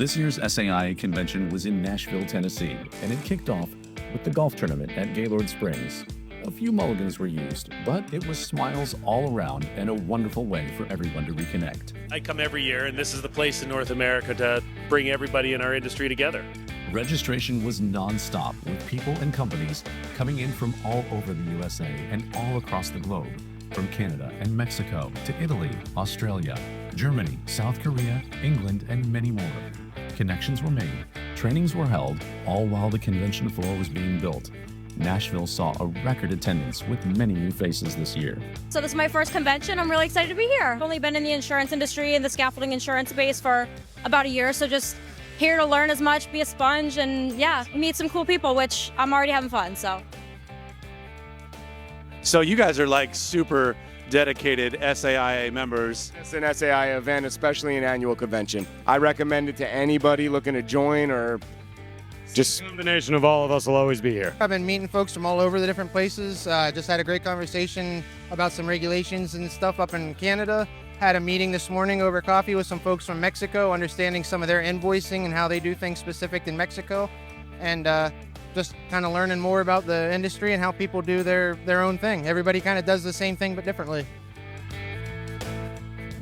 This year's SAIA convention was in Nashville, Tennessee, and it kicked off with the golf tournament at Gaylord Springs. A few mulligans were used, but it was smiles all around and a wonderful way for everyone to reconnect. I come every year, and this is the place in North America to bring everybody in our industry together. Registration was non-stop, with people and companies coming in from all over the USA and all across the globe, from Canada and Mexico to Italy, Australia, Germany, South Korea, England, and many more. Connections were made, trainings were held, all while the convention floor was being built. Nashville saw a record attendance with many new faces this year. So this is my first convention. I'm really excited to be here. I've only been in the insurance industry and the scaffolding insurance space for about a year, so just here to learn as much, be a sponge, and yeah, meet some cool people, which I'm already having fun, so. So you guys are like super dedicated SAIA members. It's an SAIA event, especially an annual convention. I recommend it to anybody looking to join or just... A combination of all of us will always be here. I've been meeting folks from all over the different places. Just had a great conversation about some regulations and stuff up in Canada. Had a meeting this morning over coffee with some folks from Mexico, understanding some of their invoicing and how they do things specific in Mexico. And just kind of learning more about the industry and how people do their own thing. Everybody kind of does the same thing but differently.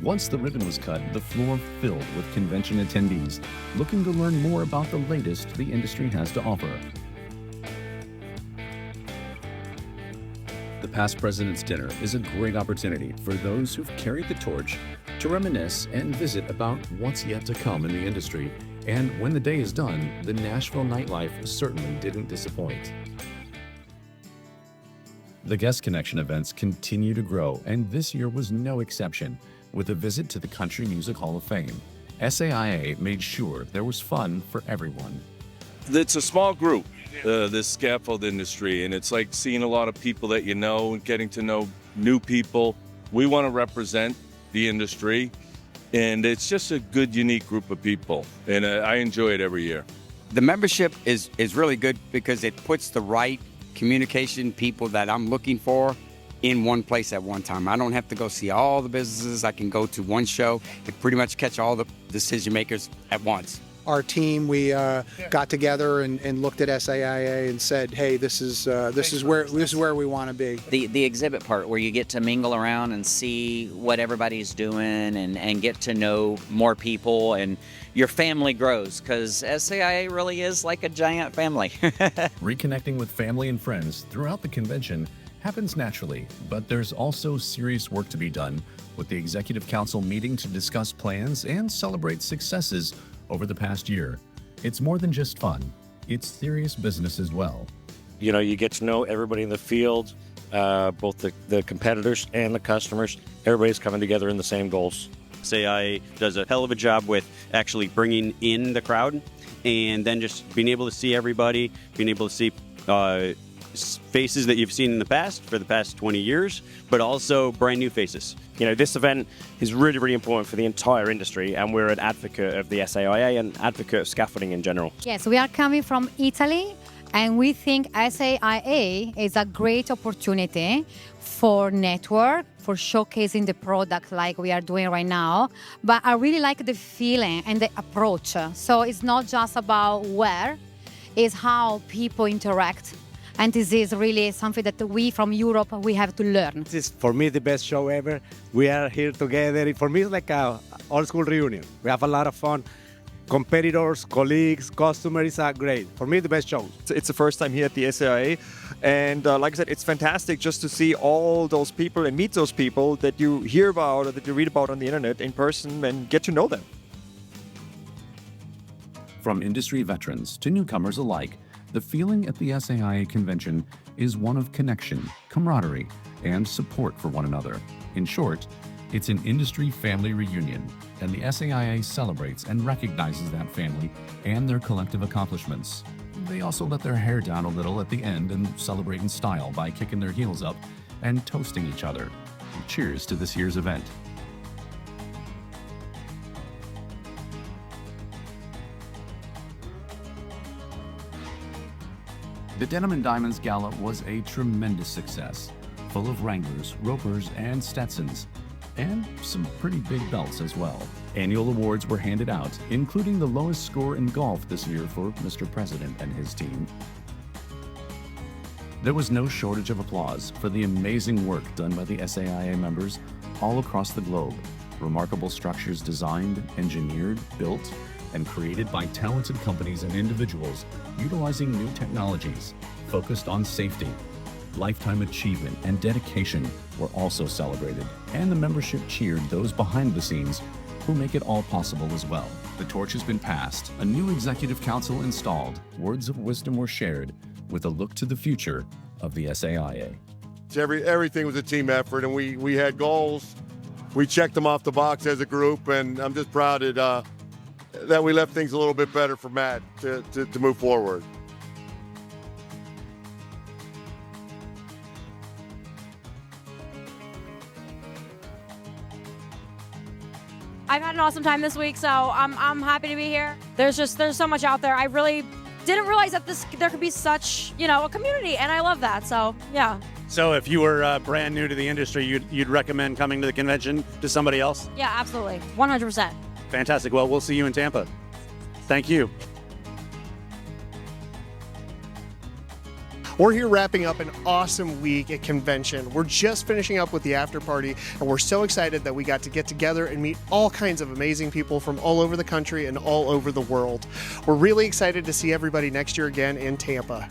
Once the ribbon was cut, the floor filled with convention attendees looking to learn more about the latest the industry has to offer. The Past President's Dinner is a great opportunity for those who've carried the torch to reminisce and visit about what's yet to come in the industry. And when the day is done, the Nashville nightlife certainly didn't disappoint. The Guest Connection events continue to grow, and this year was no exception, with a visit to the Country Music Hall of Fame. SAIA made sure there was fun for everyone. It's a small group, this scaffold industry, and it's like seeing a lot of people that you know and getting to know new people. We want to represent the industry, and it's just a good, unique group of people, and I enjoy it every year. The membership is really good because it puts the right communication people that I'm looking for in one place at one time. I don't have to go see all the businesses. I can go to one show and pretty much catch all the decision makers at once. Our team, we got together and looked at SAIA and said, "Hey, this is where we want to be." The exhibit part, where you get to mingle around and see what everybody's doing and get to know more people, and your family grows, because SAIA really is like a giant family. Reconnecting with family and friends throughout the convention happens naturally, but there's also serious work to be done, with the Executive Council meeting to discuss plans and celebrate successes over the past year. It's more than just fun. It's serious business as well. You know, you get to know everybody in the field, both the competitors and the customers. Everybody's coming together in the same goals. SAIA does a hell of a job with actually bringing in the crowd, and then just being able to see everybody, being able to see faces that you've seen in the past for the past 20 years, but also brand new faces. You know, this event is really, really important for the entire industry, and we're an advocate of the SAIA and advocate of scaffolding in general. Yes, we are coming from Italy, and we think SAIA is a great opportunity for network, for showcasing the product like we are doing right now. But I really like the feeling and the approach. So it's not just about where, it's how people interact. And this is really something that we from Europe, we have to learn. This is, for me, the best show ever. We are here together. For me, it's like a old school reunion. We have a lot of fun. Competitors, colleagues, customers are great. For me, the best show. It's the first time here at the SAIA. And like I said, it's fantastic just to see all those people and meet those people that you hear about or that you read about on the internet in person and get to know them. From industry veterans to newcomers alike, the feeling at the SAIA convention is one of connection, camaraderie, and support for one another. In short, it's an industry family reunion, and the SAIA celebrates and recognizes that family and their collective accomplishments. They also let their hair down a little at the end and celebrate in style by kicking their heels up and toasting each other. Cheers to this year's event. The Denim and Diamonds Gala was a tremendous success, full of Wranglers, Ropers, and Stetsons, and some pretty big belts as well. Annual awards were handed out, including the lowest score in golf this year for Mr. President and his team. There was no shortage of applause for the amazing work done by the SAIA members all across the globe. Remarkable structures designed, engineered, built, and created by talented companies and individuals utilizing new technologies focused on safety. Lifetime achievement and dedication were also celebrated, and the membership cheered those behind the scenes who make it all possible as well. The torch has been passed, a new executive council installed, words of wisdom were shared, with a look to the future of the SAIA. Everything was a team effort, and we had goals. We checked them off the box as a group, and I'm just proud that we left things a little bit better for Matt to move forward. I've had an awesome time this week, so I'm happy to be here. There's so much out there. I really didn't realize that there could be such, a community, and I love that. So yeah. So if you were brand new to the industry, you'd recommend coming to the convention to somebody else? Yeah, absolutely, 100%. Fantastic. Well, we'll see you in Tampa. Thank you. We're here wrapping up an awesome week at convention. We're just finishing up with the after party, and we're so excited that we got to get together and meet all kinds of amazing people from all over the country and all over the world. We're really excited to see everybody next year again in Tampa.